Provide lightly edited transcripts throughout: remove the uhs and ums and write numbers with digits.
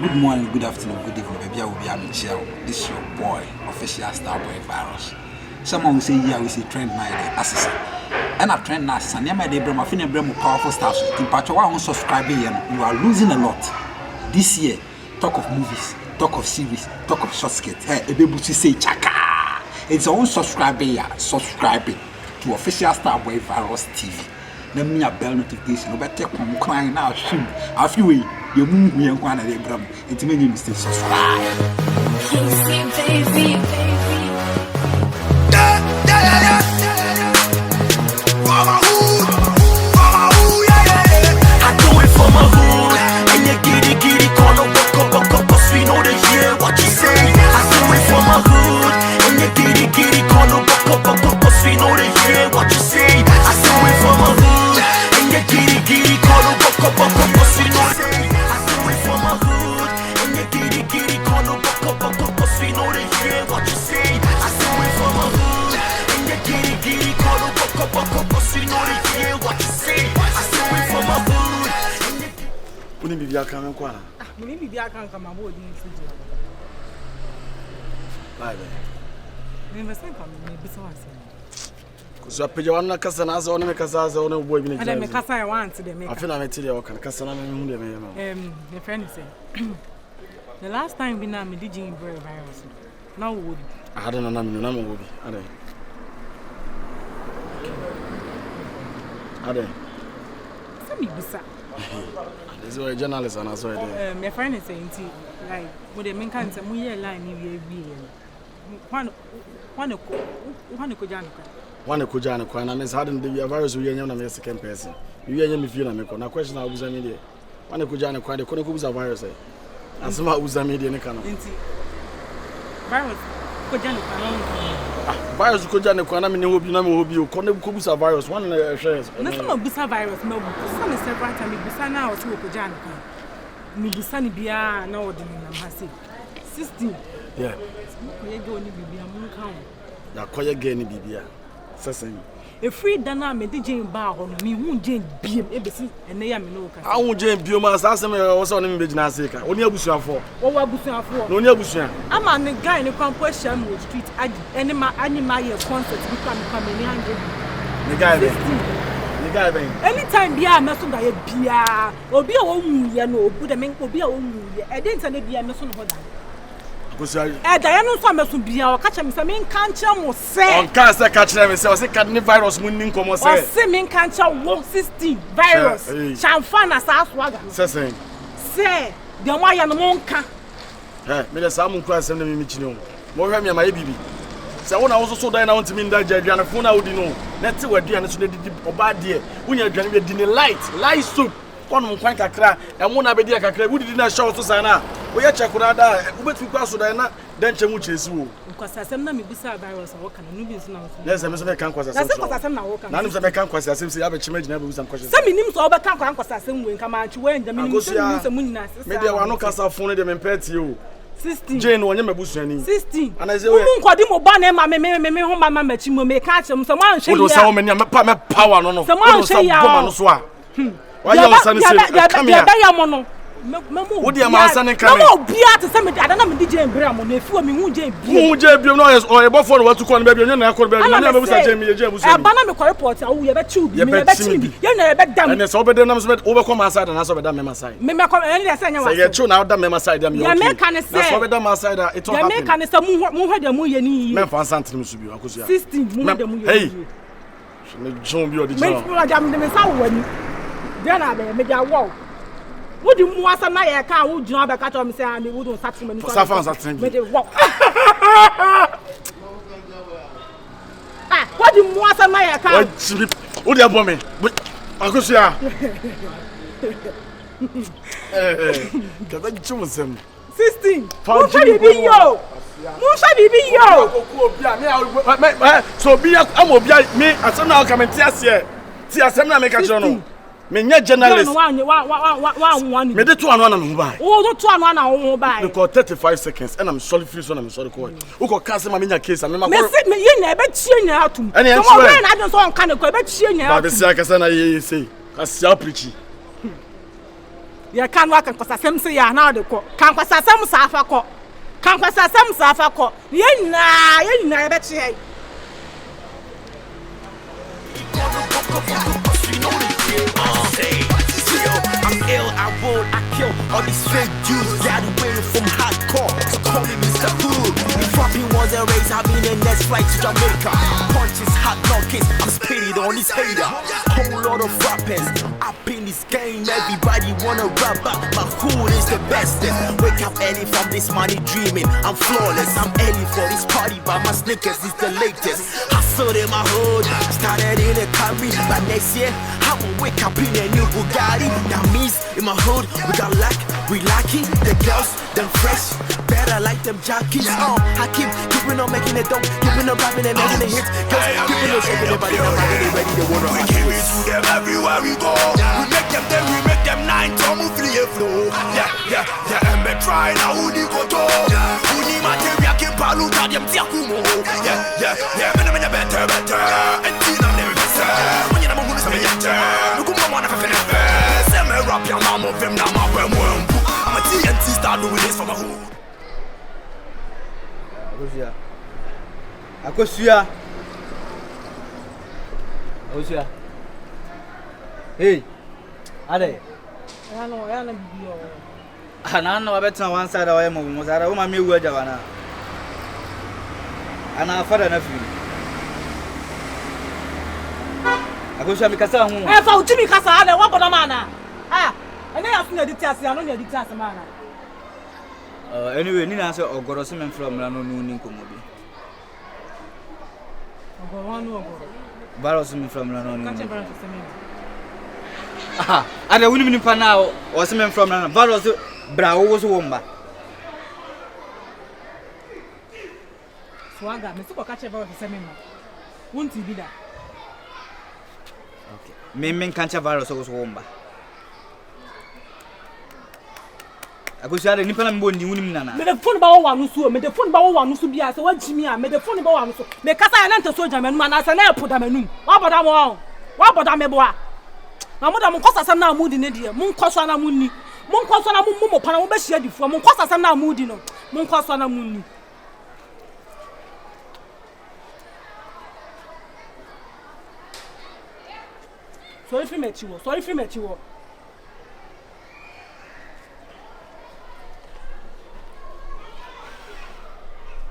Good morning, good afternoon, good evening, baby. I will be Michelle. This is your boy, official Starboy Virus. Someone will say, yeah, we see trend my day. Assassin. And I trend now, and my day, I feel a powerful stuff. In Pacho, I won't subscribe. You are losing a lot. This year, talk of movies, talk of series, talk of short skits. Hey, a baby to say, chaka. It's our own subscribing to official Starboy Virus TV. Let me a bell notification. But take one crying now. Shoot. I feel you move me and one of the brum. It's many mistakes. Subscribe. Baby. Bibia kan kwa me bibia kan kama bo di nfiji bye me investment kam me bisa wase ko so apeja wan na kasa na aza on me kasa aza on bo bi ne ada me kasa I want de me afina me tiri o kan kasa na me hu de me yema my friend say the last time we na me did in virus now wo bi ada na me na me wo bi ada so me bisa is a journalist and as well. My friend is saying, like, with the main cancer, we are line one Kujana, and I miss hadn't the virus we are a second person. You are me feel a question I was a media. One Kujana, quite a Konakuza virus. And some was a media in the canal. Virus Kujana, Kwanami will be no be Konakuza virus, one shares. Nothing of Busa virus, no, Busan is several times, Busana or two Kujana. Mibusani Bia, no, the Namasi. 16. Yeah. We go in the Bibia Moon Count. Now, quite again, Bibia. Sassing. A free Dana made the Jane Bar on me, won't Jane be ABC, and they are Minoka. I won't Jane Biomas, ask me also on Imaginasika. Only a Busan for. Oh, Busan for. No, near Busan. I'm on the guy in the Compose Shamwood Street. Animal concert become coming in. The guy, anytime Bia Mason by a Bia, or be a woman, you know, put a man will be a woman. I didn't say be a Mason Hoda. Diana Summers would be our catch him. Some can't say, on cancer catch them. So I say, virus winning come say, Simming can't 16 virus. Champagne as our swagger. Say, the why and the monka. Eh, me the salmon class and the Michino. More me my baby. So when I was so dying out to me that Jadiana phone out, you know, that's what Diana did or bad dear. When you're drinking dinner light soup. One quite a crack, and one abedia crack. We did not show to Sana. We are Chakurada, but we pass Sudana, then Chemuches. Because I send them a bizarre virus or can new business now. Yes, I'm a can cause. None of them can cause. I simply have a change never with some questions. Some names over can cause us when come out to when the minister. Maybe I want to cast off phone them and pet you. 16. Jane, one of 16. And I say, Quadimo Bonnet, my home, my machine may catch them. Someone should so many power. No, someone say, why you are saying, come here. What do you want to say? No, be at the summit. I don't know DJ Bram. If you mean who JB or a buffer what to call baby, and I could be a banana report. I will ever chew. You never done. And it's over the numbers overcome my side and I saw the member side. Member come and I say, you're true now, the member side. You can say, over the side. It's all can say, move the moon. Men for something to be 16. Hey, John, you're the John. Then I made a walk. Would you want some my car? Would you have a cat on me saying you wouldn't touch me? What do you want some my car? Would you have me? I could see her. 16. So be a me as now come and Tia make a journal. Me journalist. Me de 2 and 1 and buy. Oh, 2 and 1 and buy. Because 35 seconds and I'm sorry free so I'm sorry call. Who go cancel my case and me you never change out to. Any answer. I don't so kind of go bet change out. But the say I say. Kasi preachy. ya kan wa kan kwasasem se ya na de ko kan kwasasem sa afa ko kan kwasasem sa afa ko ye nyina be che I'm ill, I roll, I kill all these fake Jews. Got away from hardcore, so call me Mr. Hood. If rapping was a race, I'll be the next flight to Jamaica. Punches, hot knockers, I'm spitting on these haters. Whole lot of rappers up in this game. Everybody wanna rap, but my hood is the bestest. Wake up early from this money dreaming. I'm flawless, I'm early for this party, but my sneakers is the latest. Hustle in my hood, started in a Camry, but next year I will wake up in a new Bugatti. That means in my hood we got luck, we lucky. The girls, them fresh, better like them jockeys. I keeping on making it dope, keeping on rapping and making it hits. Girls, keeping on shaking their body, now my they ready to wanna rock. We give it to them everywhere we go. We make them then we make them 9 to move the flow. Yeah, and me try now who the go to. Who the material can paluta them tiakumo. Yeah, me better. And Tina never better. When you know who's me yet. Look who wanna feel it. Say me rap your mom of him now my brain. I'm a TNT star doing this for my hood. Akosia. Hey. Ade. ya na bibio Ana na wabetena one side away mo zara wo ma me wu aja wana. Ana fada na fi. Akosia mi kasa hu. fa utimi kasa ade wa boda mana ene ya funa di tiase ya no ne di tiase mana Anyway, ni na say ogoro se men from na no ni nkomo bi. ogoro Virus me from na no ni. Catch virus se men. Ade wuni mi pa na o se men from na virus bra wo so womba. Swaga me se ko catch virus se men ma. Won't be that. Okay. Men catch virus so womba. Akosia de nipa na mbo ndi wuni mi nana. Me the phone ba wo wanu so, me the phone ba wo wanu so bia se wajimi a me the phone ba wanu so. Me kasa ya nante so jamanu ma na se na epoda manum. Wa boda mo. Wa boda me boa. Na mo da mo kosa sam na amudi ne de. Mo nkoso na munni. Mo nkoso na mo pa na mo be hia difu. Mo nkosa sam na amudi no. Mo nkoso na munni. Sorry for me chiwo.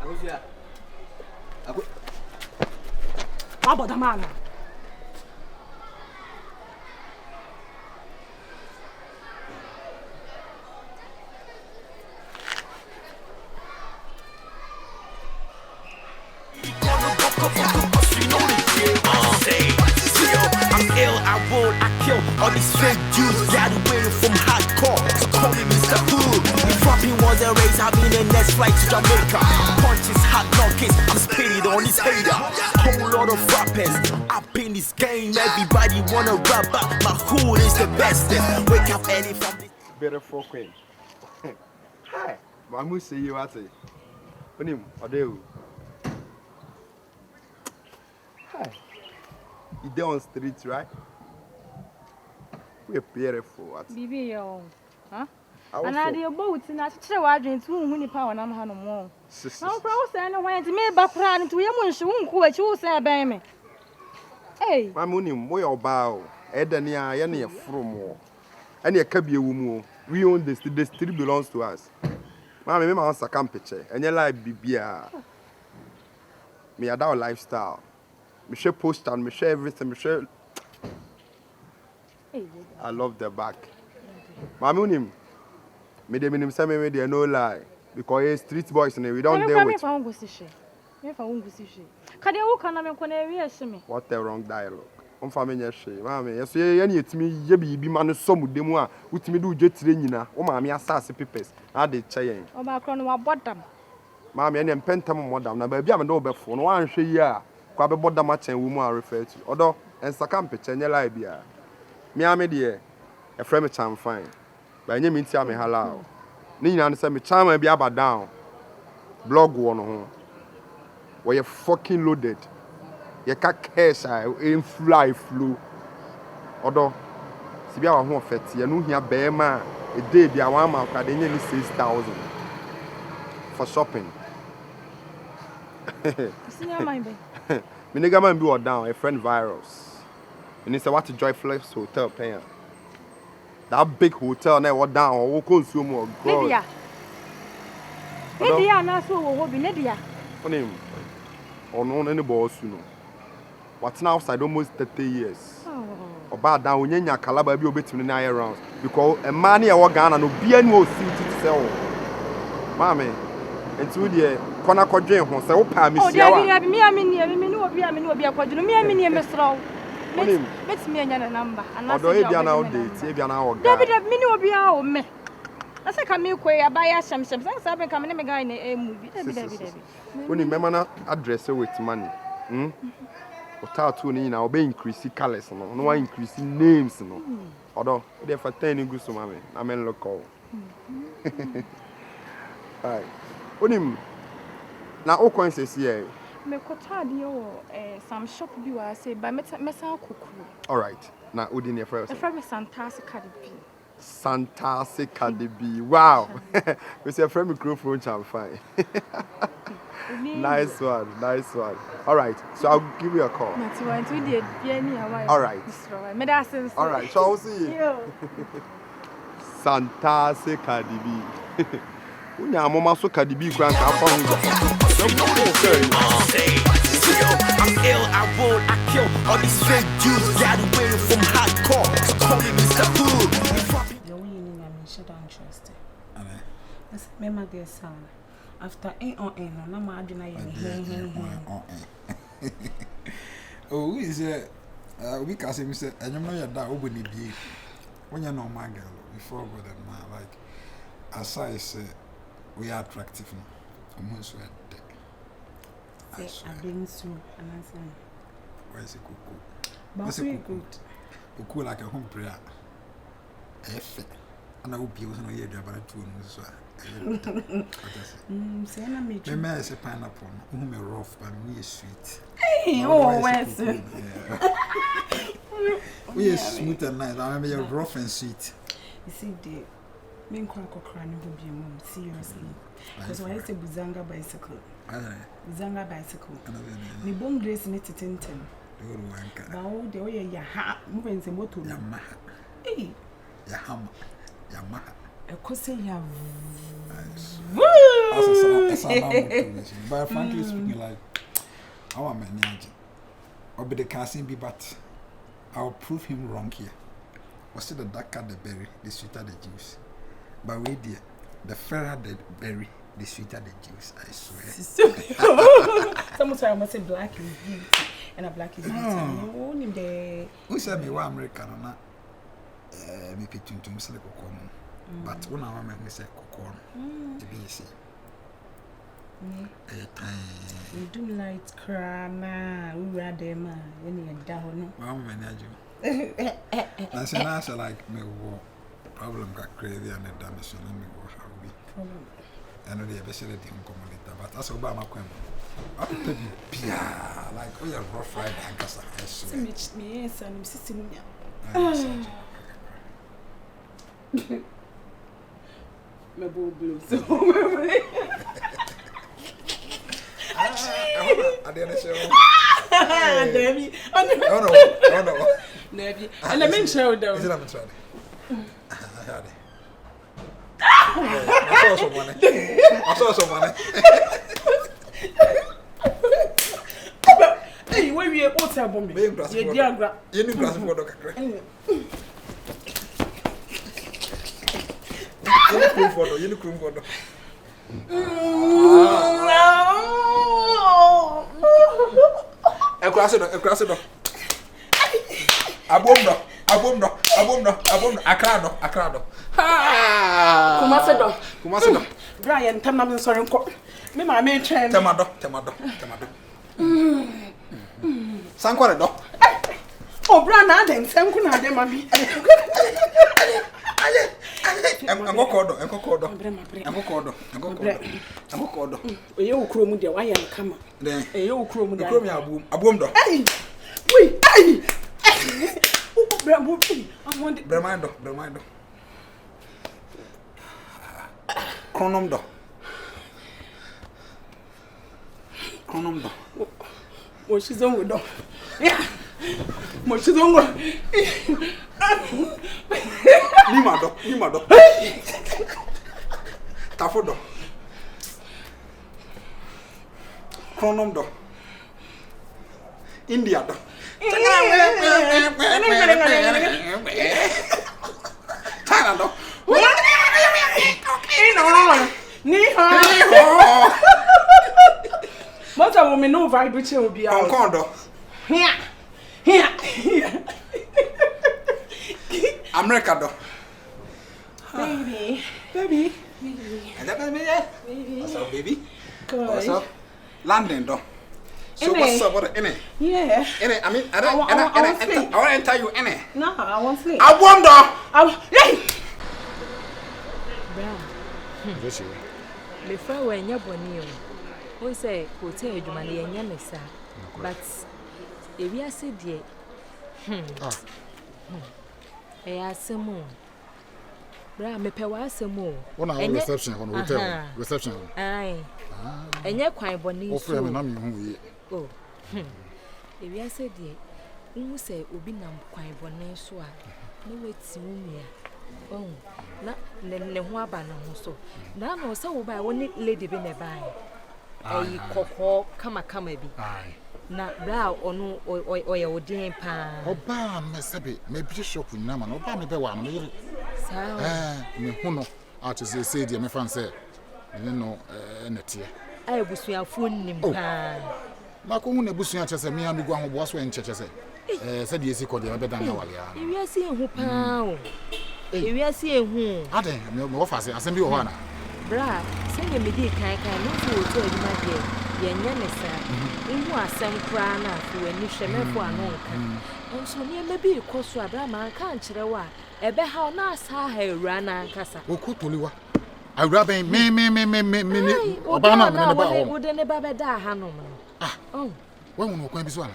Akosia. Wa boda mana. I'm ill, I roll, I kill all these fake Jews. Got away from hardcore, so call me Mr. Hood. If rapping was a race, I'll be the next flight to Jamaica. Punches, hot knockers, I'm spitting on these haters. Whole lot of rappers up in this game. Everybody wanna rap, but my hood is the bestest. Wake up early from this. Beautiful queen. Hi, Mamu see you at it. Onim, Odeu. Hi. You there on street, right? We're beautiful. At Bibi yo. Huh? and I did boat in a chair wadrin to win power and I'm no more. No cross and went to me back round to him when she won't quit you say by me. Hey, Mamunim, we are bow. Edania, any from any a cabby woman. We own this, the street belongs to us. Mammy, my house a campeche, and your life be beer. Me a down lifestyle. Me share post and me share everything. Me share. I love the back. Mamunim, me de minim say me dey no lie because we street boys and we don't deal with. What the wrong dialogue? On family she, mama. Yes, ye any etimi ye bi ma no som demu a utimi do jetire nyina. O ma me asase papers. Na de cheyen. O ba kro no wa bodam. Mama, any pentam modam na ba bia me do be fo no wan hwe yi a kwa be bodam a chen wo mu a refer to. Odo ensaka mpeche nye lie bia. Me ame de e frame cham fine. Ba nye me ntia me hala o. Ni nyina no say me cham bi aba down. Blog wo no ho. We are fucking loaded. You can't cash in fly flu. Odo, si bia wa ho ofeti, ya no hia be ma a day be a 1 month, they nearly 6,000 for shopping. See your mind, babe. Me nigga man be or down a friend virus. And he said what to Joy Flex Hotel paying. That big hotel now what down or consume more. Lydia. Lydia, na so wo be Lydia. On him. Or no any boss you know. What's now outside almost 30 years. Oh. About down when you Calabar be obeying 9 rounds. Because a man here what Ghana no be any more suit to sell. Mammy. And to the corner quadrant, who say, oh, Pammy, oh, me, I mean, no, be a quadrant, me, I mean, Mr. Let's me a number. And although it be an old date, it be an hour. David, me no be our me. I say, come here, I buy a sham, I'm coming in a guy in a movie. David, when you remember address with money, or tattoo in our be increasing colors, no increasing names, no. Although, if I tell you, good to mammy, I mean, look all. Right. Onim na o kwan sesi me kota de o some shop bi wa say ba mesa kokuru. All right. Na odi ne friend. The friend Santase Cardi. Santase Cardi. Wow. We say friend microphone cham fine. Nice one. All right. So I'll give you a call. All right. All right. So I'll see you. Santase Cardi. Unya mama so Cardi B grant upon I'm ill, I roll, I kill all these fake Jews. Got away from hardcore. So call me Mr. Hood. The way you need me, she don't trust it. Yes, remember their son. After no, I'm doing Oh, is it? We can say, Mr. And you know you're that open the be when you know my girl before God and my like. As I say, we are attractive now. Almost we're dead. I've been through and I say, where is it cuckoo? But very good. Cuckoo like a home prayer. F. And I hope you wasn't here about 2 months. Say, I'm a me may say pineapple, whom a rough, but me is sweet. Hey, oh, where's it? We are smooth and nice. I mean, rough and sweet. You see, the main crack or crying will be a mom, seriously. Because why is a Buzanga bicycle? Buzanga bicycle. The bone grace in it, Tintin. Now, the way you have moving the motor. Yamaha. Hey, Yamaha. A cosy have. But frankly speaking, like, our manager, or be the casting be, but I'll prove him wrong here. Was it the darker the berry, the sweeter the juice? But wait, dear, the fairer the berry, the sweeter the juice, I swear. Someone must say black is beauty, and a black is beauty. Who said me, one American or not? Me pitching to Mr. Cocoon. But when I make me say Cocoon, to be easy. We do light crana, we were there, man, when you're down. Well, manager. I said, I said, like, me problem got crazy and the damage, and me go how we. Problem. I know they eventually didn't come later, but that's about my question. I pay Pia, like, oh, you're rough ride and cast a so much me, yes, and I'm sitting here. My boo blue, so. I didn't show. Debbie, oh no. Debbie, and I mean, show down. Is it I'm trying? I had it. I saw someone. Hey, where we are, what's up, Bombi? You need grass for the crack. You need cream for the. A cross it. A bomb, a crowd. Kumasido. Brian, I'm sorry. Me, my main train. Temado. Sanquare do. Oh, Brian, I didn't send Kuna, mammy. I'm going you chrome with your wire and come. Then you chrome with a boom. Hey, wait, I want Bramando. Chronom do. Chronom do. Moshizongo do. Yeah. Moshizongo. Nima do. Tafo do. Chronom do. India do. China do. Ni ho. What a woman no vibe will be Hong Kong do. Here. America do. Baby. What's up, baby? Good. What's up? London do. So Ine. what's up? What in it? Yeah. In it. I mean, I want to enter you in it. No, I won't sleep. I wonder. Hey. Before when you're born, we say, hotel, you money and Yanessa. But if you are said, I ask some more. Bra, me pay was some more. On our reception, on hotel reception. Aye. And you're quite bonny. Oh, if you are said, you say, Ubi nam quite bonny, so no way to me. Oh, not the Wabana also. Now, no, so by one lady been a buy. A cocoa, come be. Aye. Na bra onu o din pa. Oba me sebe me bi shop nyina ma no oba me be wa no yiri. Sa. Me hu no at say dia me fan say me no netie. Ai busuafo nnim pa. Na ko hu na busua chese me amigu ahobo so en chese. Se dia si ko dia be dan na wale ya. Ewiase ehu pa o. Ewiase ehu. Ade me wo fa se asem bi wo na. Bra, se me di kan no to to aduma de. Ye nya ne sa. Ehu asem kra na afo ani hwemefo anonka. Nso ne me bi koso abra man kan kire wa. Ebe ha na asa ha ewura na nkasa. Okotoliwa. Awura ben me oba na me ne ba ho. Wo de ne ba be da ha no mo. Ah. Oh. Wo hu no kwan bi so ana.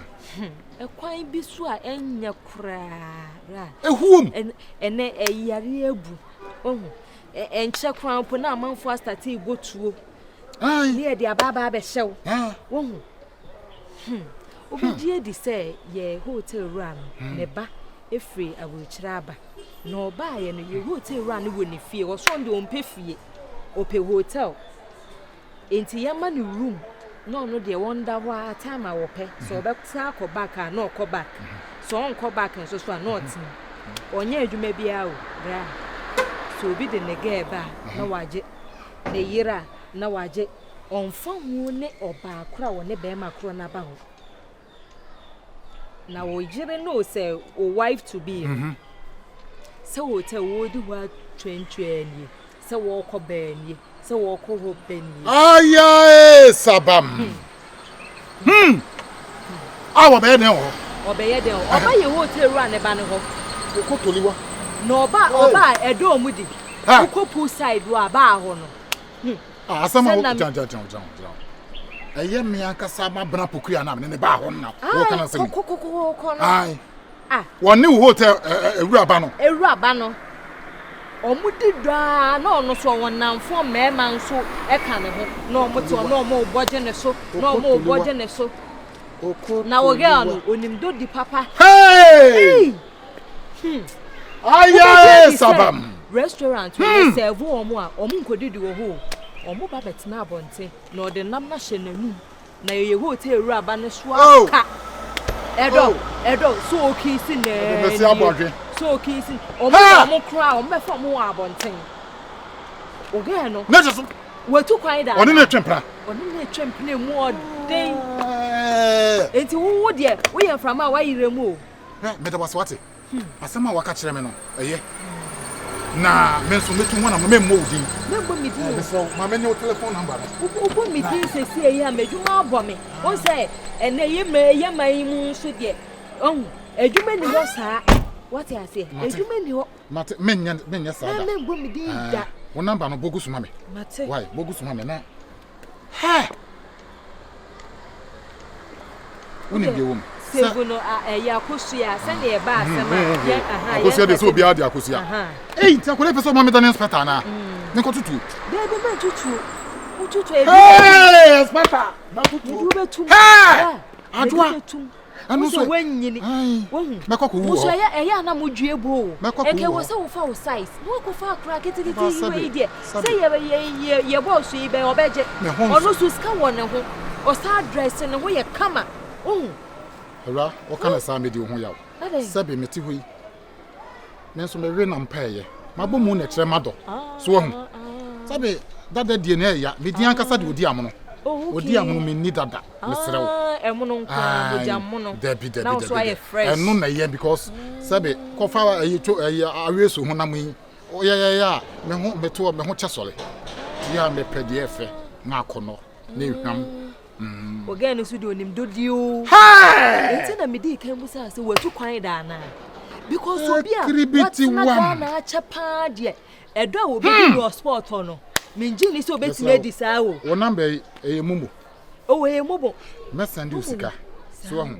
Ekwan bi so a enya kra. Ehuom. Ene eyare abu. Ohu. Enche kwan po na amanfo start igotuo. Ai. Ne e de ababa be hyew. Ah. Ohu. Obi di say ye hotel run ne ba efri abuchira aba. No ba ye no ye hotel run wo ne fie. Wo so nde ompe fie. Ope hotel. Enti ye ma ne room. No de wonder wa time wo pe. So be ta ko back and no ko back. So on ko back and so not. Onye adwuma bia o. Bra. So bi de ne ga ba na waje. Ne yira na waje. Onfa hu ne oba akra wo ne be ma akro na ba ho. Na wo jire no say o wife to be. So wo te wo di wa 20 so wo ko be ni. So wo ko ho be ni. Aya sabam. Awo be ne ho. Obeye de oba ye hotel ru ane ba ne ho. Okotoliwa. No oba edo omudi. Uko pool side ru aba ho no. Asama wo jan. Eye me akasa ma bra pokua na me ne ba ho na. Wo kana se mi. Ko no. Ai. Woni hotel ewura aba no. Ewura aba no. Omudi da na ono so wonamfo mema nso e ka ne ho. Na omoto na omo boje ne so. Na omo boje ne so. Na wo girl no onimdo di papa. Hey! Aya sabam. Restaurant we serve omo a omo nkodidi wo ho. Omo ba betina abonte na ode nam na hye nanu. Na ye hotel ru aba ne so aka. Edo so okisi na. Me si abodwe. So okisi. Omo kra omo be fa mo abonte. Oge no. Na so. Wetu kwan da. Oni na twempra. Oni na twempne mu odin. Enti wo de wo ye frama wa yire mu o. Me da waswate. Asema waka kire me no. Eye. Na me so metu ho na me mo odin. Me bo mi din. So ma me ne telephone number. Bo mi din sesi eyi amedwuma abo me. Won say ene ye mai mu so de. Edwuma ni wo saa. What I say? Edwuma ni wo. Mate menya saa da. Me bo mi din da. Wo number no bogu suma me. Mate. Why? Bogu suma me na. Ha. Woni bi wo. Seguno ya kosia se ne ba asema ye akosia de so bia de akosia eh nti akole peso ma me da inspector na Nko tutu. Baby me tutu. Ututu Hey, Sparta. Na tutu. Hey! Adwa. Anu so wanyini. Wohu. Mekoko wu. So ya na modue bo. Eke wo se wo fa wo size. Wo ko fa akra ketikiti we die. Se ye boss yi be obeje. Ono so ska won ne ho. O sa dress ne ho ye kama. Ora, o kana sa me di ho yawo. Sabe meti ho yi. Nenso me we na mpaye. Mabo mu na kire mado. So wo hu. Sabe dada die na ya, me di ankasa de odi amono. Odi amono me ni dada. Me serewo. Emuno nka bojamono. Debi. Now so I fresh. Enu na ye because sabe kofa aweso ho na mu. O ya me ho beto me ho chesole. Ya me pede efe na akono na ehwam. Oga no so de onim dodio. Enti na me di kan bu say watu kwan da na. Because obi a what na achapa de edo a obi do sport no. Minjini so betime di saa wo. Wo number mumu. Oh, mumu. Me send you sika. So